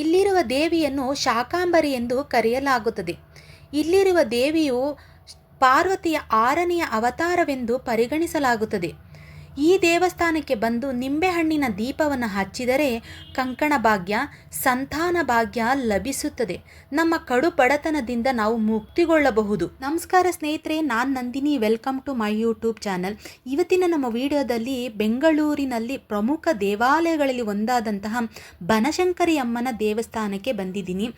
ಇಲ್ಲಿರುವ ದೇವಿಯನ್ನು ಶಾಕಾಂಬರಿ ಎಂದು ಕರೆಯಲಾಗುತ್ತದೆ. ಇಲ್ಲಿರುವ ದೇವಿಯು ಪಾರ್ವತಿಯ 6ನೆಯ ಅವತಾರವೆಂದು ಪರಿಗಣಿಸಲಾಗುತ್ತದೆ. ಈ ದೇವಸ್ಥಾನಕ್ಕೆ ಬಂದು ನಿಂಬೆಹಣ್ಣಿನ ದೀಪವನ್ನು ಹಚ್ಚಿದರೆ ಕಂಕಣ ಭಾಗ್ಯ, ಸಂತಾನ ಭಾಗ್ಯ ಲಭಿಸುತ್ತದೆ. ನಮ್ಮ ಕಡು ಬಡತನದಿಂದ ನಾವು ಮುಕ್ತಿಗೊಳ್ಳಬಹುದು. ನಮಸ್ಕಾರ ಸ್ನೇಹಿತರೆ, ನಾನು Nandini. Welcome to my YouTube channel. ಇವತ್ತಿನ ನಮ್ಮ ವಿಡಿಯೋದಲ್ಲಿ ಬೆಂಗಳೂರಿನಲ್ಲಿ ಪ್ರಮುಖ ದೇವಾಲಯಗಳಲ್ಲಿ ಒಂದಾದಂತಹ ಬನಶಂಕರಿ ಅಮ್ಮನ ದೇವಸ್ಥಾನಕ್ಕೆ ಬಂದಿದ್ದೀನಿ.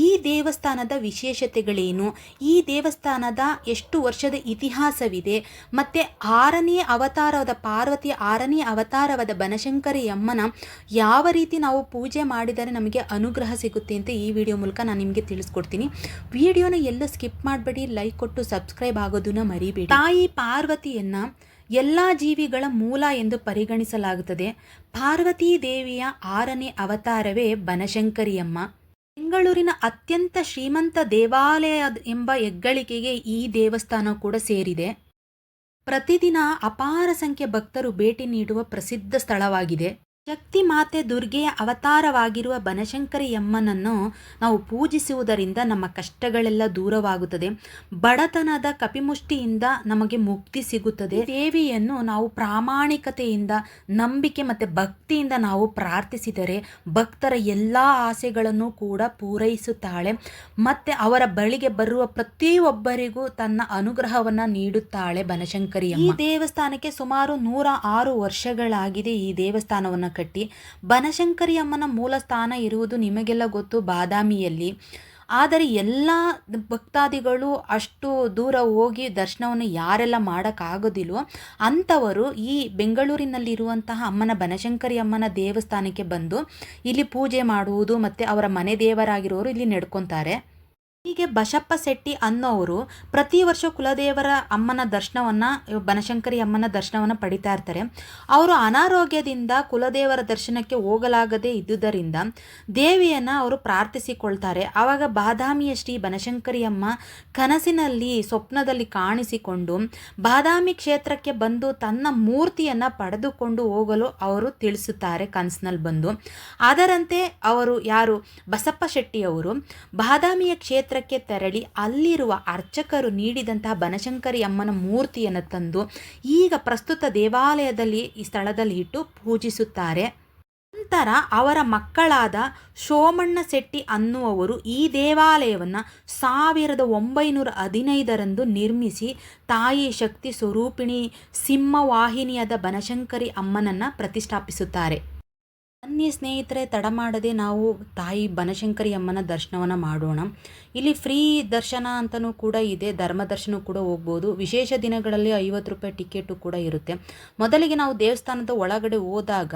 ಈ ದೇವಸ್ಥಾನದ ವಿಶೇಷತೆಗಳೇನು, ಈ ದೇವಸ್ಥಾನದ ಎಷ್ಟು ವರ್ಷದ ಇತಿಹಾಸವಿದೆ, ಮತ್ತು 6ನೇ ಅವತಾರದ ಪಾರ್ವತಿಯ 6ನೇ ಅವತಾರವಾದ ಬನಶಂಕರಿ ಅಮ್ಮನ ಯಾವ ರೀತಿ ನಾವು ಪೂಜೆ ಮಾಡಿದರೆ ನಮಗೆ ಅನುಗ್ರಹ ಸಿಗುತ್ತೆ ಅಂತ ಈ ವಿಡಿಯೋ ಮೂಲಕ ನಾನು ನಿಮಗೆ ತಿಳಿಸ್ಕೊಡ್ತೀನಿ. ವಿಡಿಯೋನ ಎಲ್ಲೂ ಸ್ಕಿಪ್ ಮಾಡಬೇಡಿ, ಲೈಕ್ ಕೊಟ್ಟು ಸಬ್ಸ್ಕ್ರೈಬ್ ಆಗೋದನ್ನ ಮರಿಬೇಡಿ. ತಾಯಿ ಪಾರ್ವತಿಯನ್ನ ಎಲ್ಲ ಜೀವಿಗಳ ಮೂಲ ಎಂದು ಪರಿಗಣಿಸಲಾಗುತ್ತದೆ. ಪಾರ್ವತೀ ದೇವಿಯ 6ನೇ ಅವತಾರವೇ ಬನಶಂಕರಿ ಅಮ್ಮ. ಬೆಂಗಳೂರಿನ ಅತ್ಯಂತ ಶ್ರೀಮಂತ ದೇವಾಲಯ ಎಂಬ ಹೆಗ್ಗಳಿಕೆಗೆ ಈ ದೇವಸ್ಥಾನ ಕೂಡ ಸೇರಿದೆ. ಪ್ರತಿದಿನ ಅಪಾರ ಸಂಖ್ಯೆ ಭಕ್ತರು ಭೇಟಿ ನೀಡುವ ಪ್ರಸಿದ್ಧ ಸ್ಥಳವಾಗಿದೆ. ಶಕ್ತಿ ಮಾತೆ ದುರ್ಗೆಯ ಅವತಾರವಾಗಿರುವ ಬನಶಂಕರಿ ಅಮ್ಮನನ್ನು ನಾವು ಪೂಜಿಸುವುದರಿಂದ ನಮ್ಮ ಕಷ್ಟಗಳೆಲ್ಲ ದೂರವಾಗುತ್ತದೆ. ಬಡತನದ ಕಪಿಮುಷ್ಟಿಯಿಂದ ನಮಗೆ ಮುಕ್ತಿ ಸಿಗುತ್ತದೆ. ದೇವಿಯನ್ನು ನಾವು ಪ್ರಾಮಾಣಿಕತೆಯಿಂದ, ನಂಬಿಕೆ ಮತ್ತು ಭಕ್ತಿಯಿಂದ ನಾವು ಪ್ರಾರ್ಥಿಸಿದರೆ ಭಕ್ತರ ಎಲ್ಲ ಆಸೆಗಳನ್ನು ಕೂಡ ಪೂರೈಸುತ್ತಾಳೆ. ಮತ್ತು ಅವರ ಬಳಿಗೆ ಬರುವ ಪ್ರತಿಯೊಬ್ಬರಿಗೂ ತನ್ನ ಅನುಗ್ರಹವನ್ನು ನೀಡುತ್ತಾಳೆ ಬನಶಂಕರಿ ಅಮ್ಮ. ಈ ದೇವಸ್ಥಾನಕ್ಕೆ ಸುಮಾರು 106 ವರ್ಷಗಳಾಗಿದೆ ಈ ದೇವಸ್ಥಾನವನ್ನು ಕಟ್ಟಿ. ಬನಶಂಕರಿ ಅಮ್ಮನ ಮೂಲ ಸ್ಥಾನ ಇರುವುದು ನಿಮಗೆಲ್ಲ ಗೊತ್ತು, ಬಾದಾಮಿಯಲ್ಲಿ. ಆದರೆ ಎಲ್ಲ ಭಕ್ತಾದಿಗಳು ಅಷ್ಟು ದೂರ ಹೋಗಿ ದರ್ಶನವನ್ನು ಯಾರೆಲ್ಲ ಮಾಡೋಕ್ಕಾಗೋದಿಲ್ವೋ ಅಂಥವರು ಈ ಬೆಂಗಳೂರಿನಲ್ಲಿರುವಂತಹ ಬನಶಂಕರಿ ಅಮ್ಮನ ದೇವಸ್ಥಾನಕ್ಕೆ ಬಂದು ಇಲ್ಲಿ ಪೂಜೆ ಮಾಡುವುದು ಮತ್ತು ಅವರ ಮನೆ ದೇವರಾಗಿರೋರು ಇಲ್ಲಿ ನಡ್ಕೊತಾರೆ. ಹೀಗೆ ಬಸಪ್ಪ ಶೆಟ್ಟಿ ಅನ್ನೋರು ಪ್ರತಿ ವರ್ಷ ಕುಲದೇವರ ಅಮ್ಮನ ದರ್ಶನವನ್ನು, ಬನಶಂಕರಿ ಅಮ್ಮನ ದರ್ಶನವನ್ನು ಪಡಿತಾ ಇರ್ತಾರೆ. ಅವರು ಅನಾರೋಗ್ಯದಿಂದ ಕುಲದೇವರ ದರ್ಶನಕ್ಕೆ ಹೋಗಲಾಗದೇ ಇದ್ದುದರಿಂದ ದೇವಿಯನ್ನು ಅವರು ಪ್ರಾರ್ಥಿಸಿಕೊಳ್ತಾರೆ. ಆವಾಗ ಬಾದಾಮಿಯ ಶ್ರೀ ಬನಶಂಕರಿ ಅಮ್ಮ ಕನಸಿನಲ್ಲಿ, ಸ್ವಪ್ನದಲ್ಲಿ ಕಾಣಿಸಿಕೊಂಡು ಬಾದಾಮಿ ಕ್ಷೇತ್ರಕ್ಕೆ ಬಂದು ತನ್ನ ಮೂರ್ತಿಯನ್ನು ಪಡೆದುಕೊಂಡು ಹೋಗಲು ಅವರು ತಿಳಿಸುತ್ತಾರೆ ಕನಸಿನಲ್ಲಿ ಬಂದು. ಅದರಂತೆ ಅವರು ಯಾರು ಬಸಪ್ಪ ಶೆಟ್ಟಿಯವರು ಬಾದಾಮಿಯ ಕ್ಷೇತ್ರಕ್ಕೆ ತೆರಳಿ ಅಲ್ಲಿರುವ ಅರ್ಚಕರು ನೀಡಿದಂತಹ ಬನಶಂಕರಿ ಅಮ್ಮನ ಮೂರ್ತಿಯನ್ನು ತಂದು ಈಗ ಪ್ರಸ್ತುತ ದೇವಾಲಯದಲ್ಲಿ ಈ ಸ್ಥಳದಲ್ಲಿ ಇಟ್ಟು ಪೂಜಿಸುತ್ತಾರೆ. ನಂತರ ಅವರ ಮಕ್ಕಳಾದ ಸೋಮಣ್ಣ ಶೆಟ್ಟಿ ಅನ್ನುವರು ಈ ದೇವಾಲಯವನ್ನು 1915ರಂದು ನಿರ್ಮಿಸಿ ತಾಯಿ ಶಕ್ತಿ ಸ್ವರೂಪಿಣಿ ಸಿಂಹವಾಹಿನಿಯಾದ ಬನಶಂಕರಿ ಅಮ್ಮನನ್ನು ಪ್ರತಿಷ್ಠಾಪಿಸುತ್ತಾರೆ. ಬನ್ನಿ ಸ್ನೇಹಿತರೆ, ತಡ ಮಾಡದೆ ನಾವು ತಾಯಿ ಬನಶಂಕರಿ ಅಮ್ಮನ ದರ್ಶನವನ್ನು ಮಾಡೋಣ. ಇಲ್ಲಿ ಫ್ರೀ ದರ್ಶನ ಅಂತಲೂ ಕೂಡ ಇದೆ, ಧರ್ಮ ದರ್ಶನ ಕೂಡ ಹೋಗ್ಬೋದು. ವಿಶೇಷ ದಿನಗಳಲ್ಲಿ 50 ರೂಪಾಯಿ ಟಿಕೆಟು ಕೂಡ ಇರುತ್ತೆ. ಮೊದಲಿಗೆ ನಾವು ದೇವಸ್ಥಾನದ ಒಳಗಡೆ ಹೋದಾಗ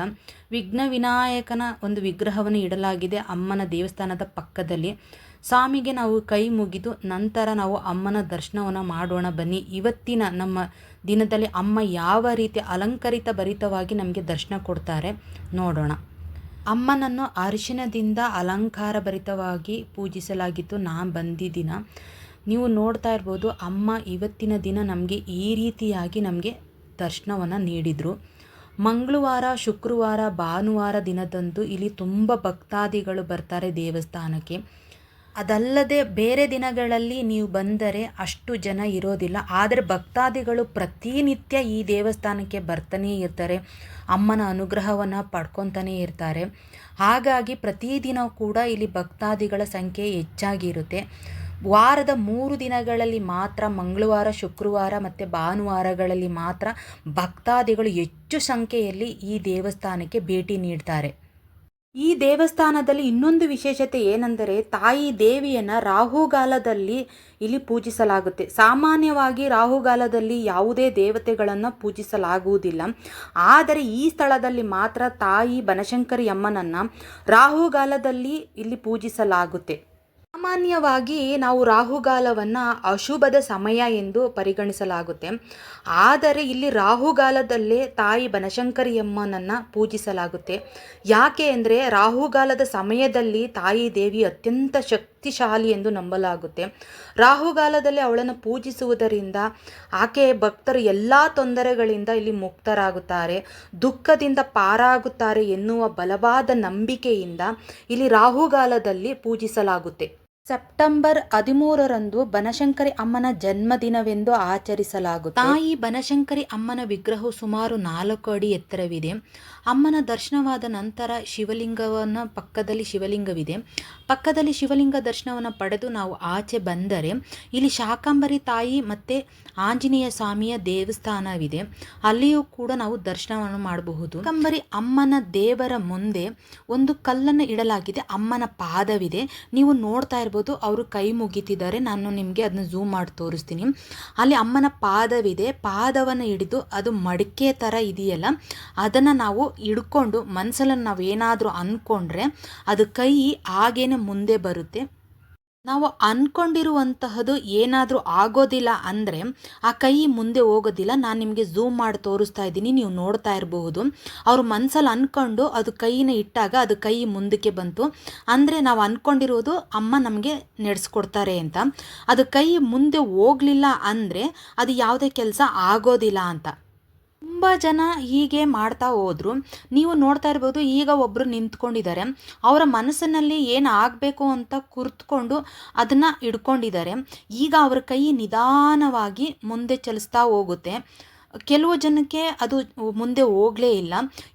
ವಿಘ್ನ ವಿನಾಯಕನ ಒಂದು ವಿಗ್ರಹವನ್ನು ಇಡಲಾಗಿದೆ ಅಮ್ಮನ ದೇವಸ್ಥಾನದ ಪಕ್ಕದಲ್ಲಿ. ಸ್ವಾಮಿಗೆ ನಾವು ಕೈ ಮುಗಿದು ನಂತರ ನಾವು ಅಮ್ಮನ ದರ್ಶನವನ್ನು ಮಾಡೋಣ. ಬನ್ನಿ, ಇವತ್ತಿನ ನಮ್ಮ ದಿನದಲ್ಲಿ ಅಮ್ಮ ಯಾವ ರೀತಿ ಅಲಂಕರಿತ ಭರಿತವಾಗಿ ನಮಗೆ ದರ್ಶನ ಕೊಡ್ತಾರೆ ನೋಡೋಣ. ಅಮ್ಮನನ್ನು ಅರಿಶಿನದಿಂದ ಅಲಂಕಾರ ಭರಿತವಾಗಿ ಪೂಜಿಸಲಾಗಿತ್ತು. ನಾನು ಬಂದಿದ್ದಿನ ನೀವು ನೋಡ್ತಾ ಇರ್ಬೋದು. ಅಮ್ಮ ಇವತ್ತಿನ ದಿನ ನಮಗೆ ಈ ರೀತಿಯಾಗಿ ನಮಗೆ ದರ್ಶನವನ್ನು ನೀಡಿದರು. ಮಂಗಳವಾರ, ಶುಕ್ರವಾರ, ಭಾನುವಾರ ದಿನದಂದು ಇಲ್ಲಿ ತುಂಬ ಭಕ್ತಾದಿಗಳು ಬರ್ತಾರೆ ದೇವಸ್ಥಾನಕ್ಕೆ. ಅದಲ್ಲದೆ ಬೇರೆ ದಿನಗಳಲ್ಲಿ ನೀವು ಬಂದರೆ ಅಷ್ಟು ಜನ ಇರೋದಿಲ್ಲ. ಆದರೆ ಭಕ್ತಾದಿಗಳು ಪ್ರತಿನಿತ್ಯ ಈ ದೇವಸ್ಥಾನಕ್ಕೆ ಬರ್ತಾನೇ ಇರ್ತಾರೆ, ಅಮ್ಮನ ಅನುಗ್ರಹವನ್ನು ಪಡ್ಕೊತಾನೇ ಇರ್ತಾರೆ. ಹಾಗಾಗಿ ಪ್ರತಿದಿನ ಕೂಡ ಇಲ್ಲಿ ಭಕ್ತಾದಿಗಳ ಸಂಖ್ಯೆ ಹೆಚ್ಚಾಗಿರುತ್ತೆ. ವಾರದ 3 ದಿನಗಳಲ್ಲಿ ಮಾತ್ರ, ಮಂಗಳವಾರ, ಶುಕ್ರವಾರ ಮತ್ತು ಭಾನುವಾರಗಳಲ್ಲಿ ಮಾತ್ರ ಭಕ್ತಾದಿಗಳು ಹೆಚ್ಚು ಸಂಖ್ಯೆಯಲ್ಲಿ ಈ ದೇವಸ್ಥಾನಕ್ಕೆ ಭೇಟಿ ನೀಡ್ತಾರೆ. ಈ ದೇವಸ್ಥಾನದಲ್ಲಿ ಇನ್ನೊಂದು ವಿಶೇಷತೆ ಏನೆಂದರೆ ತಾಯಿ ದೇವಿಯನ್ನು ರಾಹುಗಾಲದಲ್ಲಿ ಇಲ್ಲಿ ಪೂಜಿಸಲಾಗುತ್ತೆ. ಸಾಮಾನ್ಯವಾಗಿ ರಾಹುಗಾಲದಲ್ಲಿ ಯಾವುದೇ ದೇವತೆಗಳನ್ನು ಪೂಜಿಸಲಾಗುವುದಿಲ್ಲ. ಆದರೆ ಈ ಸ್ಥಳದಲ್ಲಿ ಮಾತ್ರ ತಾಯಿ ಬನಶಂಕರಿ ಅಮ್ಮನನ್ನು ರಾಹುಗಾಲದಲ್ಲಿ ಇಲ್ಲಿ ಪೂಜಿಸಲಾಗುತ್ತೆ. ಸಾಮಾನ್ಯವಾಗಿ ನಾವು ರಾಹುಗಾಲವನ್ನು ಅಶುಭದ ಸಮಯ ಎಂದು ಪರಿಗಣಿಸಲಾಗುತ್ತೆ. ಆದರೆ ಇಲ್ಲಿ ರಾಹುಗಾಲದಲ್ಲೇ ತಾಯಿ ಬನಶಂಕರಿ ಅಮ್ಮನನ್ನು ಪೂಜಿಸಲಾಗುತ್ತೆ. ಯಾಕೆ ಅಂದರೆ ರಾಹುಗಾಲದ ಸಮಯದಲ್ಲಿ ತಾಯಿ ದೇವಿ ಅತ್ಯಂತ ಶಕ್ತಿಶಾಲಿ ಎಂದು ನಂಬಲಾಗುತ್ತೆ. ರಾಹುಗಾಲದಲ್ಲಿ ಅವಳನ್ನು ಪೂಜಿಸುವುದರಿಂದ ಆಕೆಯ ಭಕ್ತರು ಎಲ್ಲ ತೊಂದರೆಗಳಿಂದ ಇಲ್ಲಿ ಮುಕ್ತರಾಗುತ್ತಾರೆ, ದುಃಖದಿಂದ ಪಾರಾಗುತ್ತಾರೆ ಎನ್ನುವ ಬಲವಾದ ನಂಬಿಕೆಯಿಂದ ಇಲ್ಲಿ ರಾಹುಗಾಲದಲ್ಲಿ ಪೂಜಿಸಲಾಗುತ್ತೆ. ಸೆಪ್ಟೆಂಬರ್ 13ರಂದು ಬನಶಂಕರಿ ಅಮ್ಮನ ಜನ್ಮದಿನವೆಂದು ಆಚರಿಸಲಾಗುತ್ತೆ. ತಾಯಿ ಬನಶಂಕರಿ ಅಮ್ಮನ ವಿಗ್ರಹವು ಸುಮಾರು 4 ಅಡಿ ಎತ್ತರವಿದೆ. ಅಮ್ಮನ ದರ್ಶನವಾದ ನಂತರ ಪಕ್ಕದಲ್ಲಿ ಶಿವಲಿಂಗ ದರ್ಶನವನ್ನು ಪಡೆದು ನಾವು ಆಚೆ ಬಂದರೆ ಇಲ್ಲಿ ಶಾಕಂಬರಿ ತಾಯಿ ಮತ್ತು ಆಂಜನೇಯ ಸ್ವಾಮಿಯ ದೇವಸ್ಥಾನವಿದೆ. ಅಲ್ಲಿಯೂ ಕೂಡ ನಾವು ದರ್ಶನವನ್ನು ಮಾಡಬಹುದು. ಶಾಕಂಬರಿ ಅಮ್ಮನ ದೇವರ ಮುಂದೆ ಒಂದು ಕಲ್ಲನ್ನು ಇಡಲಾಗಿದೆ. ಅಮ್ಮನ ಪಾದವಿದೆ, ನೀವು ನೋಡ್ತಾ ಇರ್ಬೋದು. ಅವರು ಕೈ ಮುಗಿತಿದ್ದಾರೆ. ನಾನು ನಿಮಗೆ ಅದನ್ನ ಝೂಮ್ ಮಾಡಿ ತೋರಿಸ್ತೀನಿ. ಅಲ್ಲಿ ಅಮ್ಮನ ಪಾದವಿದೆ. ಪಾದವನ್ನು ಹಿಡಿದು ಅದು ಮಡಿಕೆ ಥರ ಇದೆಯಲ್ಲ, ಅದನ್ನು ನಾವು ಹಿಡ್ಕೊಂಡು ಮನಸ್ಸಲ್ಲಿ ನಾವು ಏನಾದರೂ ಅಂದ್ಕೊಂಡ್ರೆ ಅದು ಕೈ ಹಾಗೇನೆ ಮುಂದೆ ಬರುತ್ತೆ. ನಾವು ಅಂದ್ಕೊಂಡಿರುವಂತಹದ್ದು ಏನಾದರೂ ಆಗೋದಿಲ್ಲ ಅಂದರೆ ಆ ಕೈ ಮುಂದೆ ಹೋಗೋದಿಲ್ಲ. ನಾನು ನಿಮಗೆ ಝೂಮ್ ಮಾಡಿ ತೋರಿಸ್ತಾ ಇದ್ದೀನಿ, ನೀವು ನೋಡ್ತಾ ಇರಬಹುದು. ಅವರು ಮನಸ್ಸಲ್ಲಿ ಅಂದ್ಕೊಂಡು ಅದು ಕೈನ ಇಟ್ಟಾಗ ಅದು ಕೈ ಮುಂದಕ್ಕೆ ಬಂತು ಅಂದರೆ ನಾವು ಅಂದ್ಕೊಂಡಿರೋದು ಅಮ್ಮ ನಮಗೆ ನಡೆಸ್ಕೊಡ್ತಾರೆ ಅಂತ. ಅದು ಕೈ ಮುಂದೆ ಹೋಗಲಿಲ್ಲ ಅಂದರೆ ಅದು ಯಾವುದೇ ಕೆಲಸ ಆಗೋದಿಲ್ಲ ಅಂತ. ತುಂಬ ಜನ ಹೀಗೆ ಮಾಡ್ತಾ ಹೋದರು. ನೀವು ನೋಡ್ತಾ ಇರ್ಬೋದು, ಈಗ ಒಬ್ಬರು ನಿಂತ್ಕೊಂಡಿದ್ದಾರೆ. ಅವರ ಮನಸ್ಸಿನಲ್ಲಿ ಏನು ಆಗಬೇಕು ಅಂತ ಕುರ್ತ್ಕೊಂಡು ಅದನ್ನು ಹಿಡ್ಕೊಂಡಿದ್ದಾರೆ. ಈಗ ಅವರ ಕೈ ನಿಧಾನವಾಗಿ ಮುಂದೆ ಚಲಿಸ್ತಾ ಹೋಗುತ್ತೆ. ಕೆಲವು ಜನಕ್ಕೆ ಅದು ಮುಂದೆ ಹೋಗಲೇ ಇಲ್ಲ,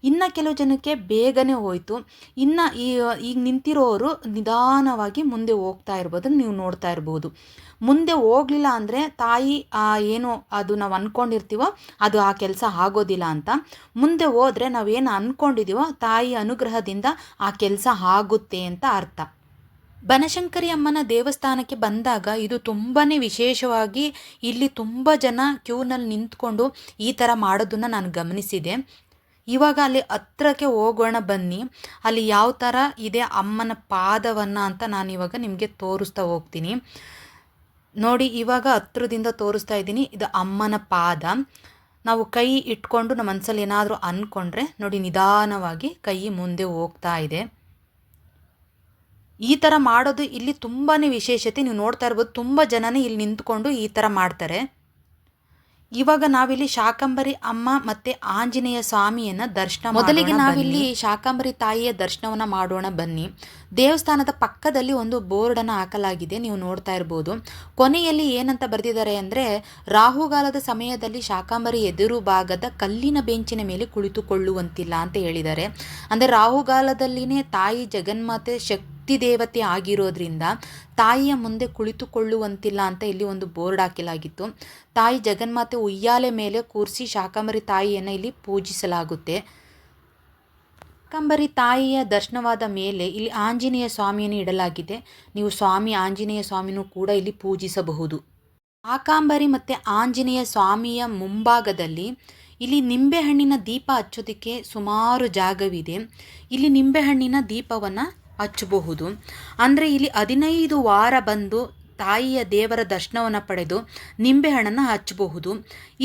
ಇನ್ನು ಕೆಲವು ಜನಕ್ಕೆ ಬೇಗನೆ ಹೋಯಿತು. ಇನ್ನು ಈಗ ನಿಂತಿರೋರು ನಿಧಾನವಾಗಿ ಮುಂದೆ ಹೋಗ್ತಾ ಇರ್ಬೋದು, ನೀವು ನೋಡ್ತಾ ಇರ್ಬೋದು. ಮುಂದೆ ಹೋಗಲಿಲ್ಲ ಅಂದರೆ ತಾಯಿ ಏನು ಅದು ನಾವು ಅಂದ್ಕೊಂಡಿರ್ತೀವೋ ಅದು ಆ ಕೆಲಸ ಆಗೋದಿಲ್ಲ ಅಂತ. ಮುಂದೆ ಹೋದರೆ ನಾವೇನು ಅಂದ್ಕೊಂಡಿದ್ದೀವೋ ತಾಯಿ ಅನುಗ್ರಹದಿಂದ ಆ ಕೆಲಸ ಆಗುತ್ತೆ ಅಂತ ಅರ್ಥ. ಬನಶಂಕರಿ ಅಮ್ಮನ ದೇವಸ್ಥಾನಕ್ಕೆ ಬಂದಾಗ ಇದು ತುಂಬಾ ವಿಶೇಷವಾಗಿ ಇಲ್ಲಿ ತುಂಬ ಜನ ಕ್ಯೂನಲ್ಲಿ ನಿಂತ್ಕೊಂಡು ಈ ಥರ ಮಾಡೋದನ್ನು ನಾನು ಗಮನಿಸಿದೆ. ಇವಾಗ ಅಲ್ಲಿ ಹತ್ರಕ್ಕೆ ಹೋಗೋಣ ಬನ್ನಿ. ಅಲ್ಲಿ ಯಾವ ಥರ ಇದೆ ಅಮ್ಮನ ಪಾದವನ್ನು ಅಂತ ನಾನು ಇವಾಗ ನಿಮಗೆ ತೋರಿಸ್ತಾ ಹೋಗ್ತೀನಿ. ನೋಡಿ, ಇವಾಗ ಹತ್ರದಿಂದ ತೋರಿಸ್ತಾ ಇದ್ದೀನಿ. ಇದು ಅಮ್ಮನ ಪಾದ. ನಾವು ಕೈ ಇಟ್ಕೊಂಡು ನಮ್ಮ ಮನಸ್ಸಲ್ಲಿ ಏನಾದರೂ ಅಂದ್ಕೊಂಡ್ರೆ ನೋಡಿ ನಿಧಾನವಾಗಿ ಕೈ ಮುಂದೆ ಹೋಗ್ತಾ ಇದೆ. ಈ ಥರ ಮಾಡೋದು ಇಲ್ಲಿ ತುಂಬಾ ವಿಶೇಷತೆ. ನೀವು ನೋಡ್ತಾ ಇರ್ಬೋದು, ತುಂಬ ಜನನೇ ಇಲ್ಲಿ ನಿಂತ್ಕೊಂಡು ಈ ಥರ ಮಾಡ್ತಾರೆ. ಇವಾಗ ನಾವಿಲ್ಲಿ ಶಾಕಂಬರಿ ಅಮ್ಮ ಮತ್ತು ಆಂಜನೇಯ ಸ್ವಾಮಿಯನ್ನು ಮೊದಲಿಗೆ ನಾವಿಲ್ಲಿ ಶಾಕಂಬರಿ ತಾಯಿಯ ದರ್ಶನವನ್ನು ಮಾಡೋಣ ಬನ್ನಿ. ದೇವಸ್ಥಾನದ ಪಕ್ಕದಲ್ಲಿ ಒಂದು ಬೋರ್ಡನ್ನು ಹಾಕಲಾಗಿದೆ, ನೀವು ನೋಡ್ತಾ ಇರ್ಬೋದು. ಕೊನೆಯಲ್ಲಿ ಏನಂತ ಬರೆದಿದ್ದಾರೆ ಅಂದರೆ, ರಾಹುಗಾಲದ ಸಮಯದಲ್ಲಿ ಶಾಕಂಬರಿ ಎದುರು ಭಾಗದ ಕಲ್ಲಿನ ಬೆಂಚಿನ ಮೇಲೆ ಕುಳಿತುಕೊಳ್ಳುವಂತಿಲ್ಲ ಅಂತ ಹೇಳಿದ್ದಾರೆ. ಅಂದರೆ ರಾಹುಗಾಲದಲ್ಲಿನೇ ತಾಯಿ ಜಗನ್ಮಾತೆ ಶಕ್ತಿ ದೇವತೆ ಆಗಿರೋದ್ರಿಂದ ತಾಯಿಯ ಮುಂದೆ ಕುಳಿತುಕೊಳ್ಳುವಂತಿಲ್ಲ ಅಂತ ಇಲ್ಲಿ ಒಂದು ಬೋರ್ಡ್ ಹಾಕಲಾಗಿತ್ತು. ತಾಯಿ ಜಗನ್ಮಾತೆ ಉಯ್ಯಾಲೆ ಮೇಲೆ ಕೂರಿಸಿ ಶಾಕಂಬರಿ ತಾಯಿಯನ್ನು ಇಲ್ಲಿ ಪೂಜಿಸಲಾಗುತ್ತೆ. ಶಾಕಂಬರಿ ತಾಯಿಯ ದರ್ಶನವಾದ ಮೇಲೆ ಇಲ್ಲಿ ಆಂಜನೇಯ ಸ್ವಾಮಿಯನ್ನು ಇಡಲಾಗಿದೆ. ನೀವು ಆಂಜನೇಯ ಸ್ವಾಮಿನೂ ಕೂಡ ಇಲ್ಲಿ ಪೂಜಿಸಬಹುದು. ಶಾಕಂಬರಿ ಮತ್ತು ಆಂಜನೇಯ ಸ್ವಾಮಿಯ ಮುಂಭಾಗದಲ್ಲಿ ಇಲ್ಲಿ ನಿಂಬೆಹಣ್ಣಿನ ದೀಪ ಹಚ್ಚೋದಕ್ಕೆ ಸುಮಾರು ಜಾಗವಿದೆ. ಇಲ್ಲಿ ನಿಂಬೆಹಣ್ಣಿನ ದೀಪವನ್ನು ಹಚ್ಚಬಹುದು. ಅಂದರೆ ಇಲ್ಲಿ 15 ವಾರ ಬಂದು ತಾಯಿಯ ದೇವರ ದರ್ಶನವನ್ನು ಪಡೆದು ನಿಂಬೆಹಣ್ಣನ್ನು ಹಚ್ಚಬಹುದು.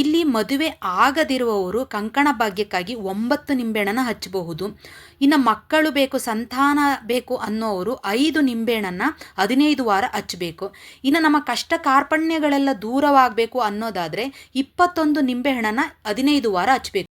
ಇಲ್ಲಿ ಮದುವೆ ಆಗದಿರುವವರು ಕಂಕಣ ಭಾಗ್ಯಕ್ಕಾಗಿ 9 ನಿಂಬೆಹಣ್ಣನ್ನು ಹಚ್ಚಬಹುದು. ಇನ್ನು ಮಕ್ಕಳು ಬೇಕು, ಸಂತಾನ ಬೇಕು ಅನ್ನೋವರು 5 ನಿಂಬೆಹಣ್ಣನ್ನು 15 ವಾರ ಹಚ್ಚಬೇಕು. ಇನ್ನು ನಮ್ಮ ಕಷ್ಟ ಕಾರ್ಪಣ್ಯಗಳೆಲ್ಲ ದೂರವಾಗಬೇಕು ಅನ್ನೋದಾದರೆ 21 ನಿಂಬೆಹಣ್ಣನ್ನು 15 ವಾರ ಹಚ್ಚಬೇಕು.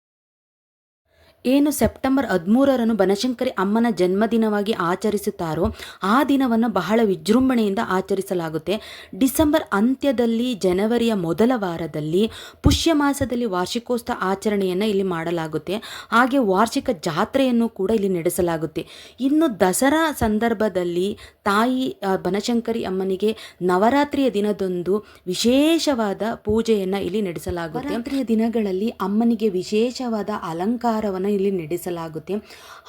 ಏನು ಸೆಪ್ಟೆಂಬರ್ 13ರಂದು ಬನಶಂಕರಿ ಅಮ್ಮನ ಜನ್ಮದಿನವಾಗಿ ಆಚರಿಸುತ್ತಾರೋ ಆ ದಿನವನ್ನು ಬಹಳ ವಿಜೃಂಭಣೆಯಿಂದ ಆಚರಿಸಲಾಗುತ್ತೆ. ಡಿಸೆಂಬರ್ ಅಂತ್ಯದಲ್ಲಿ ಜನವರಿಯ ಮೊದಲ ವಾರದಲ್ಲಿ ಪುಷ್ಯ ಮಾಸದಲ್ಲಿ ವಾರ್ಷಿಕೋತ್ಸವ ಆಚರಣೆಯನ್ನು ಇಲ್ಲಿ ಮಾಡಲಾಗುತ್ತೆ. ಹಾಗೆ ವಾರ್ಷಿಕ ಜಾತ್ರೆಯನ್ನು ಕೂಡ ಇಲ್ಲಿ ನಡೆಸಲಾಗುತ್ತೆ. ಇನ್ನು ದಸರಾ ಸಂದರ್ಭದಲ್ಲಿ ತಾಯಿ ಬನಶಂಕರಿ ಅಮ್ಮನಿಗೆ ನವರಾತ್ರಿಯ ದಿನದಂದು ವಿಶೇಷವಾದ ಪೂಜೆಯನ್ನು ಇಲ್ಲಿ ನಡೆಸಲಾಗುತ್ತೆ. ನವರಾತ್ರಿಯ ದಿನಗಳಲ್ಲಿ ಅಮ್ಮನಿಗೆ ವಿಶೇಷವಾದ ಅಲಂಕಾರವನ್ನು ಇಲ್ಲಿ ನಡೆಸಲಾಗುತ್ತೆ.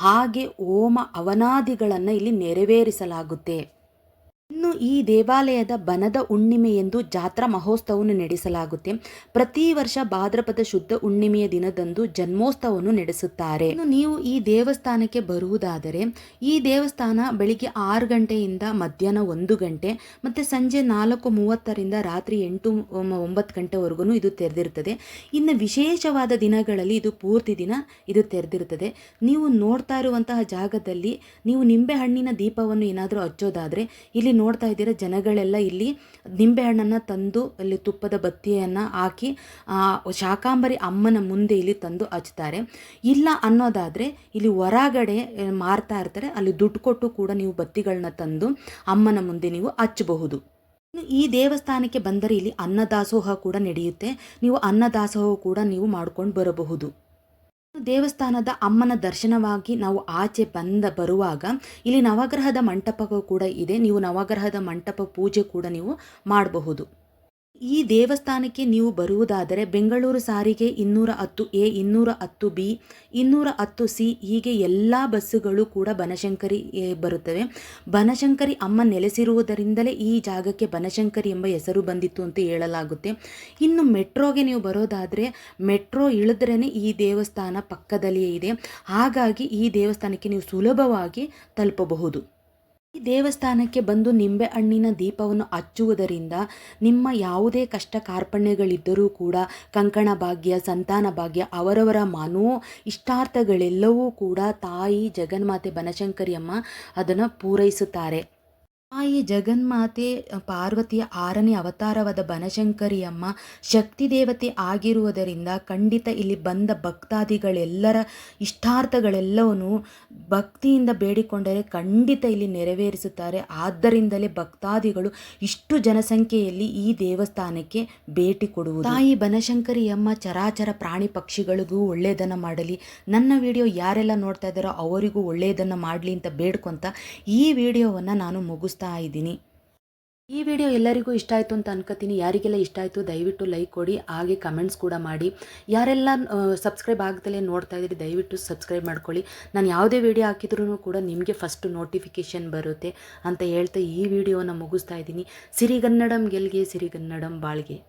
ಹಾಗೆ ಹೋಮ ಹವನಾದಿಗಳನ್ನು ಇಲ್ಲಿ ನೆರವೇರಿಸಲಾಗುತ್ತೆ. ಇನ್ನು ಈ ದೇವಾಲಯದ ಬನದ ಹುಣ್ಣಿಮೆ ಎಂದು ಜಾತ್ರಾ ಮಹೋತ್ಸವವನ್ನು ನಡೆಸಲಾಗುತ್ತೆ. ಪ್ರತಿ ವರ್ಷ ಭಾದ್ರಪದ ಶುದ್ಧ ಹುಣ್ಣಿಮೆಯ ದಿನದಂದು ಜನ್ಮೋತ್ಸವವನ್ನು ನಡೆಸುತ್ತಾರೆ. ಇನ್ನು ನೀವು ಈ ದೇವಸ್ಥಾನಕ್ಕೆ ಬರುವುದಾದರೆ ಈ ದೇವಸ್ಥಾನ ಬೆಳಿಗ್ಗೆ 6 ಗಂಟೆಯಿಂದ ಮಧ್ಯಾಹ್ನ 1 ಗಂಟೆ ಮತ್ತು ಸಂಜೆ 4:30ರಿಂದ ರಾತ್ರಿ 8-9 ಗಂಟೆವರೆಗೂ ಇದು ತೆರೆದಿರುತ್ತದೆ. ಇನ್ನು ವಿಶೇಷವಾದ ದಿನಗಳಲ್ಲಿ ಇದು ಪೂರ್ತಿ ದಿನ ಇದು ತೆರೆದಿರುತ್ತದೆ. ನೀವು ನೋಡ್ತಾ ಇರುವಂತಹ ಜಾಗದಲ್ಲಿ ನೀವು ನಿಂಬೆಹಣ್ಣಿನ ದೀಪವನ್ನು ಏನಾದರೂ ಹಚ್ಚೋದಾದರೆ ಇಲ್ಲಿ ನೋಡ್ತಾ ಇದ್ದೀರ ಜನಗಳೆಲ್ಲ ಇಲ್ಲಿ ನಿಂಬೆಹಣ್ಣನ್ನು ತಂದು ಅಲ್ಲಿ ತುಪ್ಪದ ಬತ್ತಿಯನ್ನು ಹಾಕಿ ಶಾಕಾಂಬರಿ ಅಮ್ಮನ ಮುಂದೆ ಇಲ್ಲಿ ತಂದು ಹಚ್ತಾರೆ. ಇಲ್ಲ ಅನ್ನೋದಾದರೆ ಇಲ್ಲಿ ಹೊರಗಡೆ ಮಾರ್ತಾ ಇರ್ತಾರೆ, ಅಲ್ಲಿ ದುಡ್ಡು ಕೊಟ್ಟು ಕೂಡ ನೀವು ಬತ್ತಿಗಳನ್ನ ತಂದು ಅಮ್ಮನ ಮುಂದೆ ನೀವು ಹಚ್ಚಬಹುದು. ಈ ದೇವಸ್ಥಾನಕ್ಕೆ ಬಂದರೆ ಇಲ್ಲಿ ಅನ್ನದಾಸೋಹ ಕೂಡ ನಡೆಯುತ್ತೆ. ನೀವು ಅನ್ನದಾಸೋಹ ಕೂಡ ನೀವು ಮಾಡ್ಕೊಂಡು ಬರಬಹುದು. ದೇವಸ್ಥಾನದ ಅಮ್ಮನ ದರ್ಶನವಾಗಿ ನಾವು ಆಚೆ ಬರುವಾಗ ಇಲ್ಲಿ ನವಗ್ರಹದ ಮಂಟಪ ಕೂಡ ಇದೆ. ನೀವು ನವಗ್ರಹದ ಮಂಟಪ ಪೂಜೆ ಕೂಡ ನೀವು ಮಾಡಬಹುದು. ಈ ದೇವಸ್ಥಾನಕ್ಕೆ ನೀವು ಬರುವುದಾದರೆ ಬೆಂಗಳೂರು ಸಾರಿಗೆ 210A, 210B, 210C ಹೀಗೆ ಎಲ್ಲ ಬಸ್ಸುಗಳು ಕೂಡ ಬನಶಂಕರಿ ಬರುತ್ತವೆ. ಬನಶಂಕರಿ ಅಮ್ಮ ನೆಲೆಸಿರುವುದರಿಂದಲೇ ಈ ಜಾಗಕ್ಕೆ ಬನಶಂಕರಿ ಎಂಬ ಹೆಸರು ಬಂದಿತ್ತು ಅಂತ ಹೇಳಲಾಗುತ್ತೆ. ಇನ್ನು ಮೆಟ್ರೋಗೆ ನೀವು ಬರೋದಾದರೆ ಮೆಟ್ರೋ ಇಳಿದ್ರೇ ಈ ದೇವಸ್ಥಾನ ಪಕ್ಕದಲ್ಲಿಯೇ ಇದೆ. ಹಾಗಾಗಿ ಈ ದೇವಸ್ಥಾನಕ್ಕೆ ನೀವು ಸುಲಭವಾಗಿ ತಲುಪಬಹುದು. ಈ ದೇವಸ್ಥಾನಕ್ಕೆ ಬಂದು ನಿಂಬೆ ಹಣ್ಣಿನ ದೀಪವನ್ನು ಹಚ್ಚುವುದರಿಂದ ನಿಮ್ಮ ಯಾವುದೇ ಕಷ್ಟ ಕಾರ್ಪಣ್ಯಗಳಿದ್ದರೂ ಕೂಡ ಕಂಕಣ ಭಾಗ್ಯ, ಸಂತಾನ ಭಾಗ್ಯ, ಅವರವರ ಇಷ್ಟಾರ್ಥಗಳೆಲ್ಲವೂ ಕೂಡ ತಾಯಿ ಜಗನ್ಮಾತೆ ಬನಶಂಕರಿ ಅಮ್ಮ ಅದನ್ನು ಪೂರೈಸುತ್ತಾರೆ. ಈ ಜಗನ್ಮಾತೆ ಪಾರ್ವತಿಯ 6ನೇ ಅವತಾರವಾದ ಬನಶಂಕರಿ ಅಮ್ಮ ಶಕ್ತಿ ದೇವತೆ ಆಗಿರುವುದರಿಂದ ಖಂಡಿತ ಇಲ್ಲಿ ಬಂದ ಭಕ್ತಾದಿಗಳೆಲ್ಲರ ಇಷ್ಟಾರ್ಥಗಳೆಲ್ಲವನ್ನು ಭಕ್ತಿಯಿಂದ ಬೇಡಿಕೊಂಡರೆ ಖಂಡಿತ ಇಲ್ಲಿ ನೆರವೇರಿಸುತ್ತಾರೆ. ಆದ್ದರಿಂದಲೇ ಭಕ್ತಾದಿಗಳು ಇಷ್ಟು ಜನಸಂಖ್ಯೆಯಲ್ಲಿ ಈ ದೇವಸ್ಥಾನಕ್ಕೆ ಭೇಟಿ ಕೊಡುವುದು. ತಾಯಿ ಬನಶಂಕರಿ ಅಮ್ಮ ಚರಾಚರ ಪ್ರಾಣಿ ಪಕ್ಷಿಗಳಿಗೂ ಒಳ್ಳೆಯದನ್ನು ಮಾಡಲಿ, ನನ್ನ ವಿಡಿಯೋ ಯಾರೆಲ್ಲ ನೋಡ್ತಾ ಇದ್ದಾರೋ ಅವರಿಗೂ ಒಳ್ಳೆಯದನ್ನು ಮಾಡಲಿ ಅಂತ ಬೇಡ್ಕೊತ ಈ ವಿಡಿಯೋವನ್ನು ನಾನು ಮುಗಿಸ್ತಾ ಇದ್ದೀನಿ. ಈ ವಿಡಿಯೋ ಎಲ್ಲರಿಗೂ ಇಷ್ಟ ಆಯಿತು ಅಂತ ಅನ್ಕೋತೀನಿ. ಯಾರಿಗೆಲ್ಲ ಇಷ್ಟ ಆಯಿತು ದಯವಿಟ್ಟು ಲೈಕ್ ಕೊಡಿ, ಹಾಗೆ ಕಮೆಂಟ್ಸ್ ಕೂಡ ಮಾಡಿ. ಯಾರೆಲ್ಲ ಸಬ್ಸ್ಕ್ರೈಬ್ ಆಗದಲ್ಲೇ ನೋಡ್ತಾ ಇದ್ದೀರಿ ದಯವಿಟ್ಟು ಸಬ್ಸ್ಕ್ರೈಬ್ ಮಾಡ್ಕೊಳ್ಳಿ. ನಾನು ಯಾವುದೇ ವಿಡಿಯೋ ಹಾಕಿದ್ರೂ ಕೂಡ ನಿಮಗೆ ಫಸ್ಟ್ ನೋಟಿಫಿಕೇಷನ್ ಬರುತ್ತೆ ಅಂತ ಹೇಳ್ತಾ ಈ ವಿಡಿಯೋನ ಮುಗಿಸ್ತಾ ಇದ್ದೀನಿ. ಸಿರಿಗನ್ನಡಂ ಗೆಲ್ಗೆ, ಸಿರಿಗನ್ನಡಂ ಬಾಳ್ಗೆ.